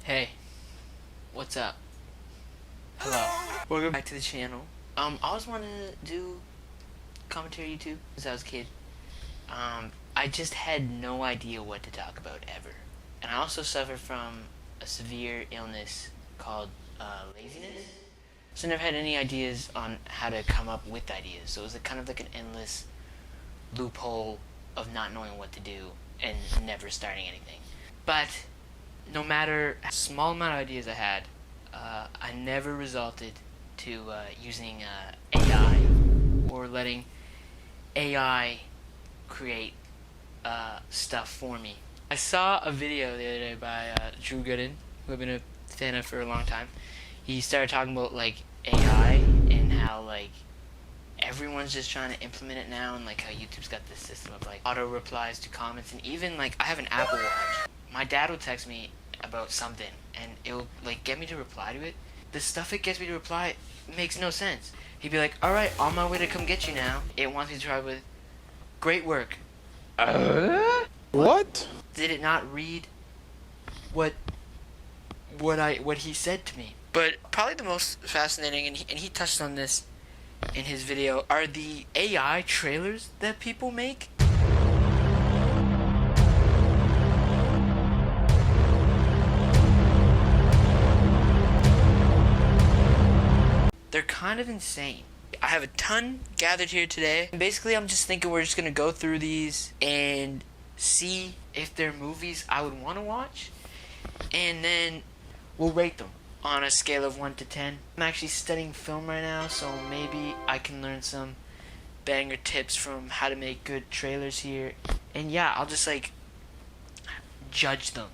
Hey, what's up? Hello. Welcome back to the channel. I always wanted to do commentary YouTube since I was a kid. I just had no idea what to talk about ever. And I also suffer from a severe illness called laziness. So I never had any ideas on how to come up with ideas. So it was kind of like an endless loophole of not knowing what to do and never starting anything. But no matter how small amount of ideas I had, I never resulted to using AI or letting AI create stuff for me. I saw a video the other day by Drew Gooden, who I've been a fan of for a long time. He started talking about like AI and how like everyone's just trying to implement it now, and like how YouTube's got this system of like auto replies to comments, and even like I have an Apple Watch. My dad will text me about something and it'll like get me to reply to it. The stuff it gets me to reply makes no sense. He'd be like, alright, on my way to come get you now. It wants me to try with great work. What? Did it not read what he said to me? But probably the most fascinating, and he touched on this in his video, are the AI trailers that people make. They're kind of insane. I have a ton gathered here today. Basically, I'm just thinking we're just going to go through these and see if they're movies I would want to watch. And then we'll rate them on a scale of 1 to 10. I'm actually studying film right now, so maybe I can learn some banger tips from how to make good trailers here. And yeah, I'll just like judge them,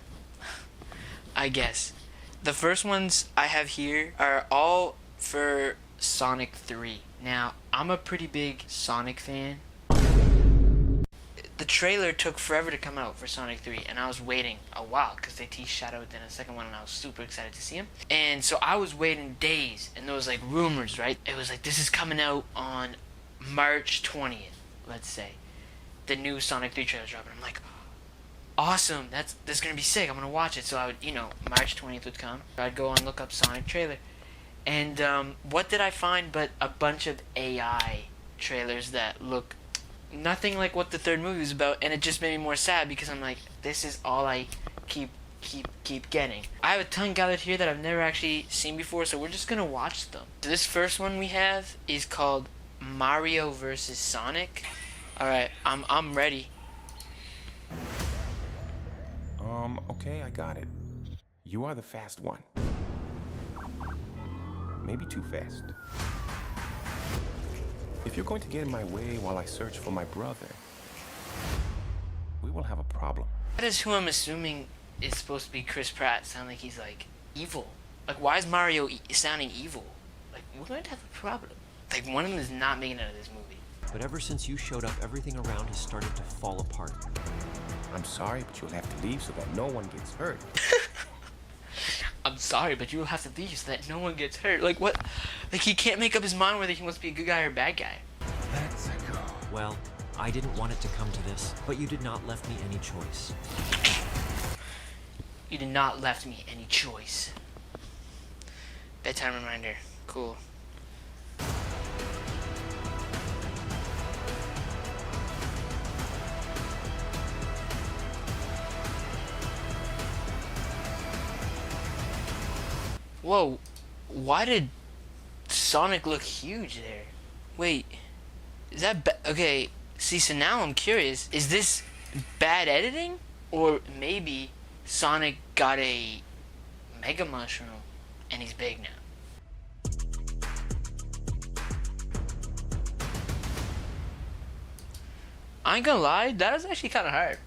I guess. The first ones I have here are all for Sonic 3. Now, I'm a pretty big Sonic fan. The trailer took forever to come out for Sonic 3, and I was waiting a while because they teased Shadow in a second one, and I was super excited to see him. And so I was waiting days, and there was like rumors, right? It was like, this is coming out on March 20th, let's say. The new Sonic 3 trailer's dropping. I'm like, awesome, that's gonna be sick. I'm gonna watch it. So I would, March 20th would come. I'd go and look up Sonic trailer. And what did I find but a bunch of AI trailers that look nothing like what the third movie was about, and it just made me more sad because I'm like, this is all I keep getting. I have a ton gathered here that I've never actually seen before, so we're just gonna watch them. So this first one we have is called Mario vs. Sonic. Alright, I'm ready. Okay, I got it. You are the fast one. Maybe too fast. If you're going to get in my way while I search for my brother, we will have a problem. That is who I'm assuming is supposed to be Chris Pratt sound like he's like evil. Like, why is Mario sounding evil? Like, we're going to have a problem. Like, one of them is not making it out of this movie. But ever since you showed up, everything around has started to fall apart. I'm sorry, but you'll have to leave so that no one gets hurt. I'm sorry, but you will have to leave so that no one gets hurt. Like, what? Like, he can't make up his mind whether he wants to be a good guy or a bad guy. Let's go. Well, I didn't want it to come to this, but you did not left me any choice. You did not left me any choice. Bedtime reminder. Cool. Whoa, why did Sonic look huge there? Wait, is that okay, see, so now I'm curious, is this bad editing? Or maybe Sonic got a Mega Mushroom and he's big now. I ain't gonna lie, that was actually kind of hard.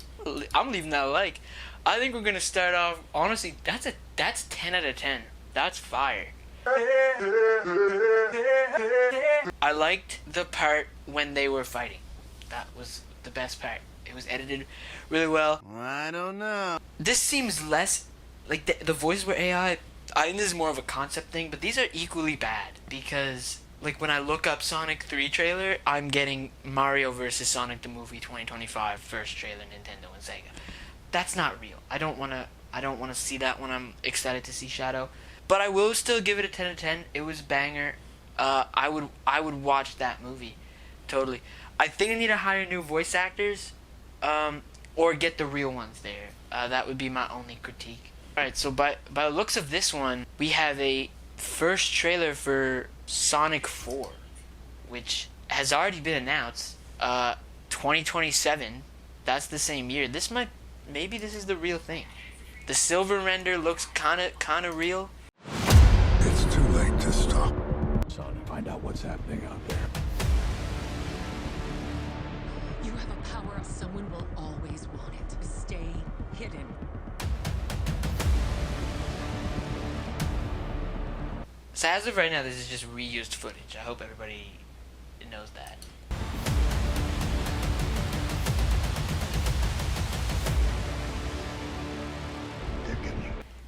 I'm leaving that a like. I think we're gonna start off, honestly, that's 10 out of 10. That's fire. I liked the part when they were fighting. That was the best part. It was edited really well. I don't know. This seems less like the voices were AI. I think this is more of a concept thing, but these are equally bad because like when I look up Sonic 3 trailer, I'm getting Mario vs. Sonic the movie 2025 first trailer, Nintendo and Sega. That's not real. I don't want I don't want to see that when I'm excited to see Shadow. But I will still give it a 10 out of 10. It was a banger. I would watch that movie. Totally. I think I need to hire new voice actors. Or get the real ones there. That would be my only critique. Alright, so by the looks of this one, we have a first trailer for Sonic 4, which has already been announced. 2027. That's the same year. Maybe this is the real thing. The silver render looks kinda real. It's too late to stop. Son, find out what's happening out there. You have a power someone will always want it. Stay hidden. So as of right now, this is just reused footage. I hope everybody knows that.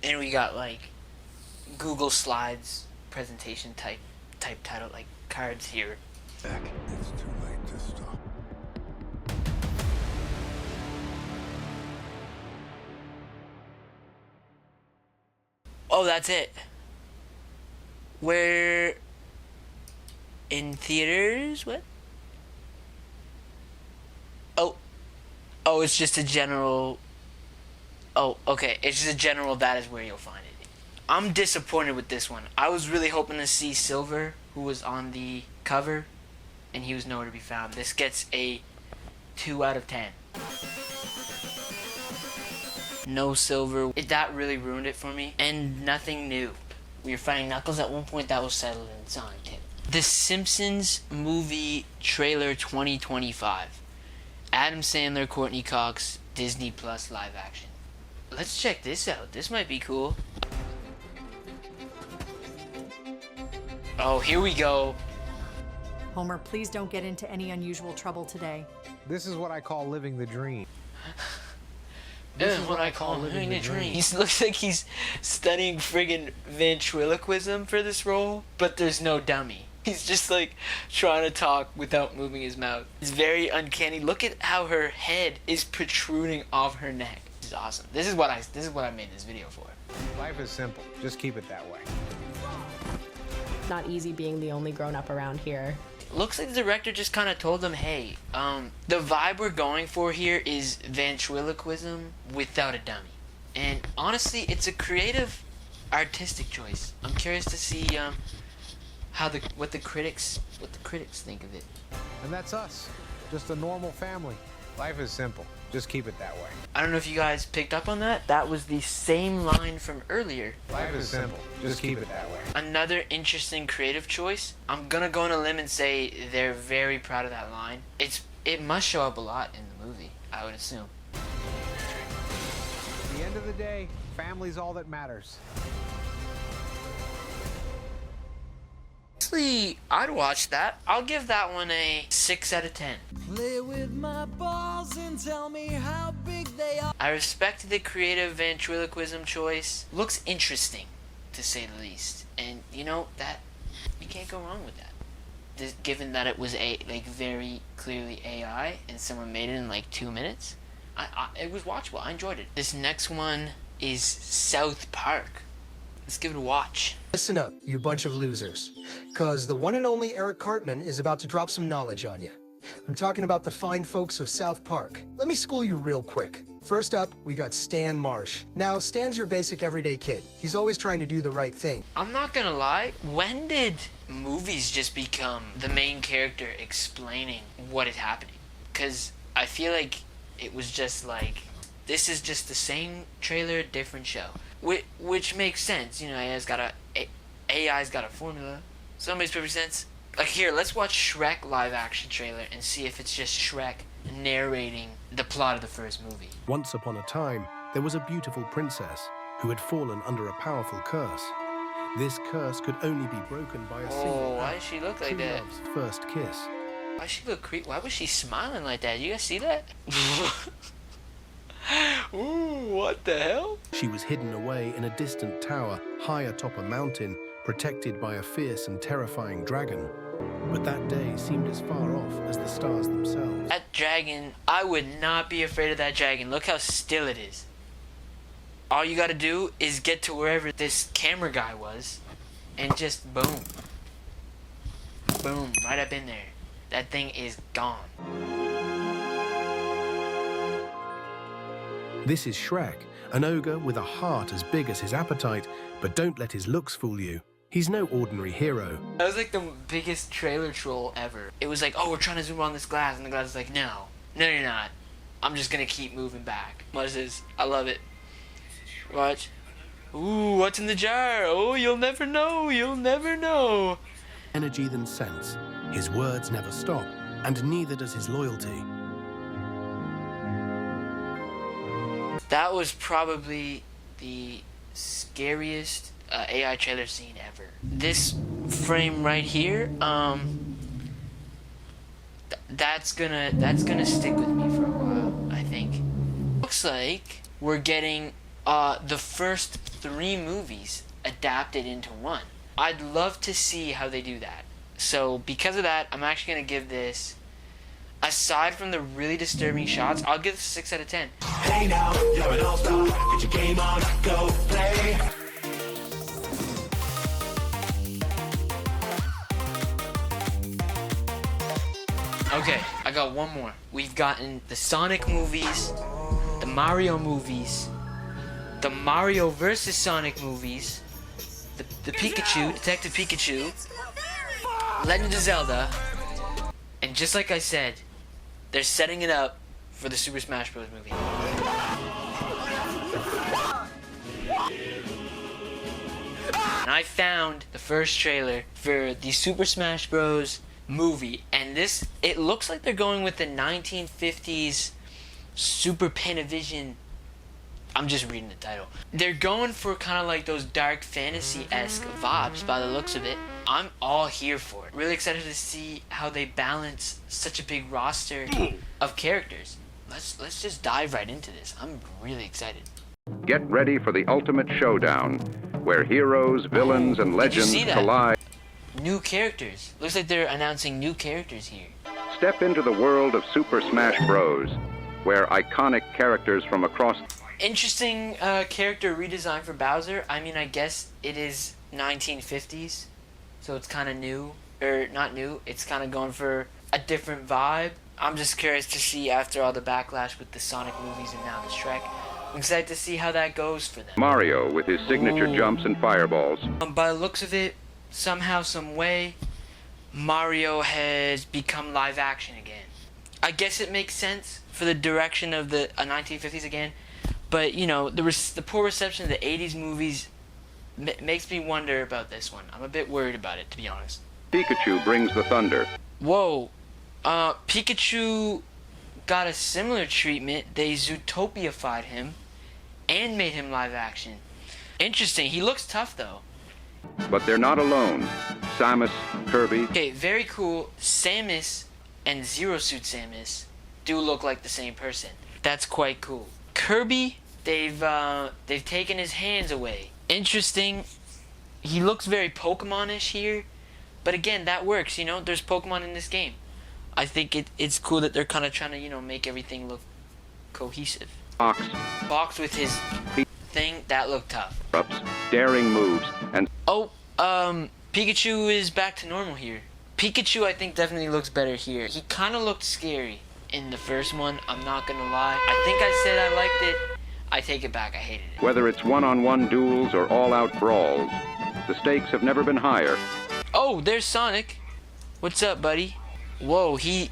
And we got like Google Slides presentation type title, like cards here. Back. It's too late to stop. Oh, that's it. We're in theaters. What? Oh, it's just a general. Oh, okay. It's just a general. That is where you'll find it. I'm disappointed with this one. I was really hoping to see Silver, who was on the cover, and he was nowhere to be found. This gets a 2 out of 10. No Silver. That really ruined it for me. And nothing new. We were fighting Knuckles at one point. That was settled in Sonic 2. The Simpsons movie trailer 2025. Adam Sandler, Courtney Cox, Disney Plus live action. Let's check this out. This might be cool. Oh, here we go. Homer, please don't get into any unusual trouble today. This is what I call living the dream. This is what I call living the dream. He looks like he's studying friggin' ventriloquism for this role, but there's no dummy. He's just like trying to talk without moving his mouth. It's very uncanny. Look at how her head is protruding off her neck. This is awesome. This is what I made this video for. Life is simple. Just keep it that way. Not easy being the only grown-up around here. Looks like the director just kind of told them, hey, the vibe we're going for here is ventriloquism without a dummy. And honestly, it's a creative, artistic choice. I'm curious to see what the critics think of it. And that's us. Just a normal family. Life is simple. Just keep it that way. I don't know if you guys picked up on that. That was the same line from earlier. Life is simple. Just keep it that way. Another interesting creative choice. I'm gonna go on a limb and say they're very proud of that line. It must show up a lot in the movie, I would assume. At the end of the day, family's all that matters. Honestly, I'd watch that. I'll give that one a 6 out of 10. Play with my balls and tell me how big they are. I respect the creative ventriloquism choice. Looks interesting, to say the least. And you know that you can't go wrong with that. Given that it was very clearly AI and someone made it in like 2 minutes, it was watchable. I enjoyed it. This next one is South Park. Let's give it a watch. Listen up, you bunch of losers. Cause the one and only Eric Cartman is about to drop some knowledge on you. I'm talking about the fine folks of South Park. Let me school you real quick. First up, we got Stan Marsh. Now, Stan's your basic everyday kid. He's always trying to do the right thing. I'm not gonna lie, when did movies just become the main character explaining what is happening? Because I feel like it was just like, this is just the same trailer, different show. Which makes sense, you know, AI's got a formula. So that makes perfect sense. Like here, let's watch Shrek live action trailer and see if it's just Shrek narrating the plot of the first movie. Once upon a time, there was a beautiful princess who had fallen under a powerful curse. This curse could only be broken by a single why does she look like that? love's first kiss. Why does she look creepy? Why was she smiling like that? You guys see that? Ooh, what the hell? She was hidden away in a distant tower high atop a mountain, protected by a fierce and terrifying dragon. But that day seemed as far off as the stars themselves. That dragon, I would not be afraid of that dragon. Look how still it is. All you gotta do is get to wherever this camera guy was, and just boom. Boom, right up in there. That thing is gone. This is Shrek, an ogre with a heart as big as his appetite, but don't let his looks fool you. He's no ordinary hero. That was like the biggest trailer troll ever. It was like, oh, we're trying to zoom on this glass, and the glass is like, no, you're not. I'm just gonna keep moving back. Watch this. I love it. Watch. Ooh, what's in the jar? Oh, you'll never know. You'll never know. Energy than sense. His words never stop, and neither does his loyalty. That was probably the scariest AI trailer scene ever. This frame right here, that's gonna stick with me for a while, I think. Looks like we're getting the first 3 movies adapted into one. I'd love to see how they do that. So because of that, I'm actually gonna give this, aside from the really disturbing shots, I'll give this a 6 out of 10. Hey now, you're an all-star. Get your game on, go play. Okay, I got one more. We've gotten the Sonic movies, the Mario movies, the Mario vs. Sonic movies, the Pikachu, Detective Pikachu, Legend of Zelda, and just like I said, they're setting it up for the Super Smash Bros. Movie. And I found the first trailer for the Super Smash Bros. Movie, and it looks like they're going with the 1950s Super Panavision. I'm just reading the title. They're going for kind of like those dark fantasy-esque vibes by the looks of it. I'm all here for it. Really excited to see how they balance such a big roster of characters. Let's just dive right into this. I'm really excited. Get ready for the ultimate showdown, where heroes, villains, and legends collide. New characters. Looks like they're announcing new characters here. Step into the world of Super Smash Bros., where iconic characters from across... Interesting character redesign for Bowser. I mean, I guess it is 1950s, so it's kind of new. Or, not new, it's kind of going for a different vibe. I'm just curious to see, after all the backlash with the Sonic movies and now the Shrek, I'm excited to see how that goes for them. Mario with his signature jumps and fireballs. By the looks of it, somehow, some way, Mario has become live action again. I guess it makes sense for the direction of the 1950s again, but you know, the poor reception of the 80s movies makes me wonder about this one. I'm a bit worried about it, to be honest. Pikachu brings the thunder. Whoa, Pikachu got a similar treatment. They Zootopia-fied him and made him live action. Interesting. He looks tough though. But they're not alone. Samus, Kirby... Okay, very cool. Samus and Zero Suit Samus do look like the same person. That's quite cool. Kirby, they've taken his hands away. Interesting. He looks very Pokemon-ish here. But again, that works, you know? There's Pokemon in this game. I think it's cool that they're kind of trying to, you know, make everything look cohesive. Fox with his thing, that looked tough. Daring moves, and... Oh, Pikachu is back to normal here. Pikachu, I think, definitely looks better here. He kind of looked scary in the first one, I'm not gonna lie. I think I said I liked it. I take it back, I hated it. Whether it's one-on-one duels or all-out brawls, the stakes have never been higher. Oh, there's Sonic. What's up, buddy? Whoa, he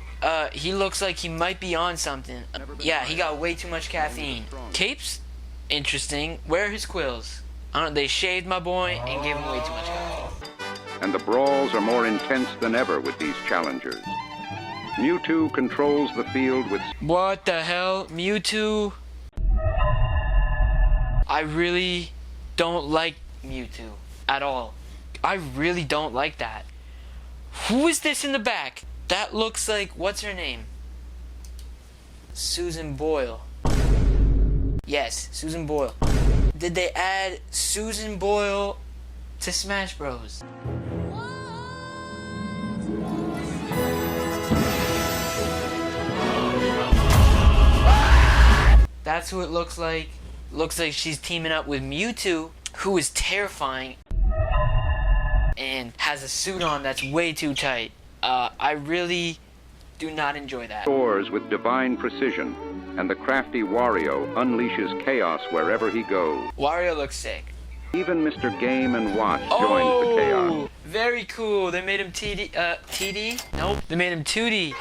looks like he might be on something. Yeah, he got way too much caffeine. Capes? Interesting. Where are his quills? I don't know, they shaved my boy and gave him way too much caffeine. And the brawls are more intense than ever with these challengers. Mewtwo controls the field with... What the hell? Mewtwo? I really don't like Mewtwo at all. I really don't like that. Who is this in the back? That looks like, what's her name? Susan Boyle. Yes, Susan Boyle. Did they add Susan Boyle to Smash Bros? That's who it looks like. looks like she's teaming up with Mewtwo, who is terrifying and has a suit on that's way too tight. I really do not enjoy that. Soars with divine precision, and the crafty Wario unleashes chaos wherever he goes. Wario looks sick. Even Mr. Game & Watch joins the chaos. Very cool. They made him TD? Nope. They made him 2D.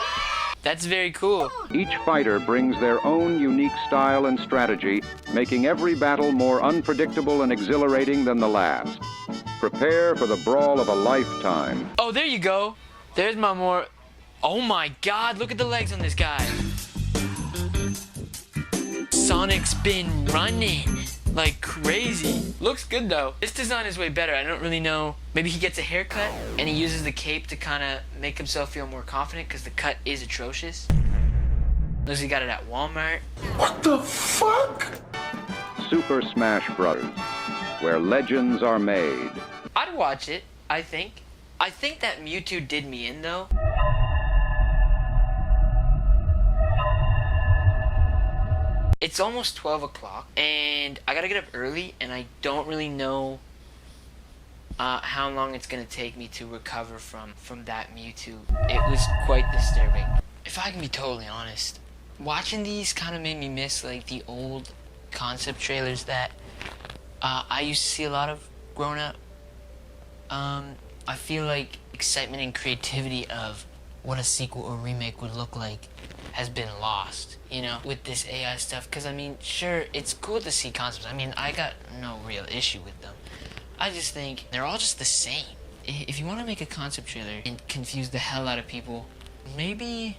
That's very cool. Each fighter brings their own unique style and strategy, making every battle more unpredictable and exhilarating than the last. Prepare for the brawl of a lifetime. Oh, there you go. There's my more... Oh my god, look at the legs on this guy. Sonic's been running like crazy. Looks good though. This design is way better. I don't really know. Maybe he gets a haircut and he uses the cape to kind of make himself feel more confident because the cut is atrocious. Looks like he got it at Walmart. What the fuck? Super Smash Bros., where legends are made. I'd watch it, I think. I think that Mewtwo did me in though. It's almost 12 o'clock, and I gotta get up early, and I don't really know how long it's gonna take me to recover from that Mewtwo. It was quite disturbing. If I can be totally honest, watching these kind of made me miss like the old concept trailers that I used to see a lot of growing up. I feel like excitement and creativity of what a sequel or remake would look like has been lost, you know, with this AI stuff. Because, I mean, sure, it's cool to see concepts. I mean, I got no real issue with them. I just think they're all just the same. If you want to make a concept trailer and confuse the hell out of people, maybe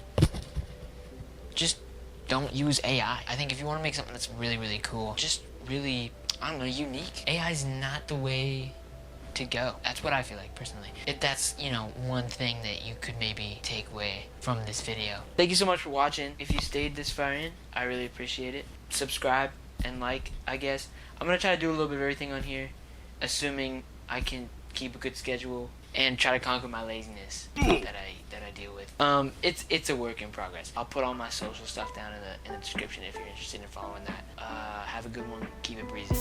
just don't use AI. I think if you want to make something that's really, really cool, just really, I don't know, unique, AI is not the way to go. That's what I feel like personally. If that's, you know, one thing that you could maybe take away from this video. Thank you so much for watching. If you stayed this far in, I really appreciate it. Subscribe and like, I guess. I'm gonna try to do a little bit of everything on here, assuming I can keep a good schedule and try to conquer my laziness that I deal with. It's a work in progress. I'll put all my social stuff down in the description if you're interested in following that. Have a good one. Keep it breezy.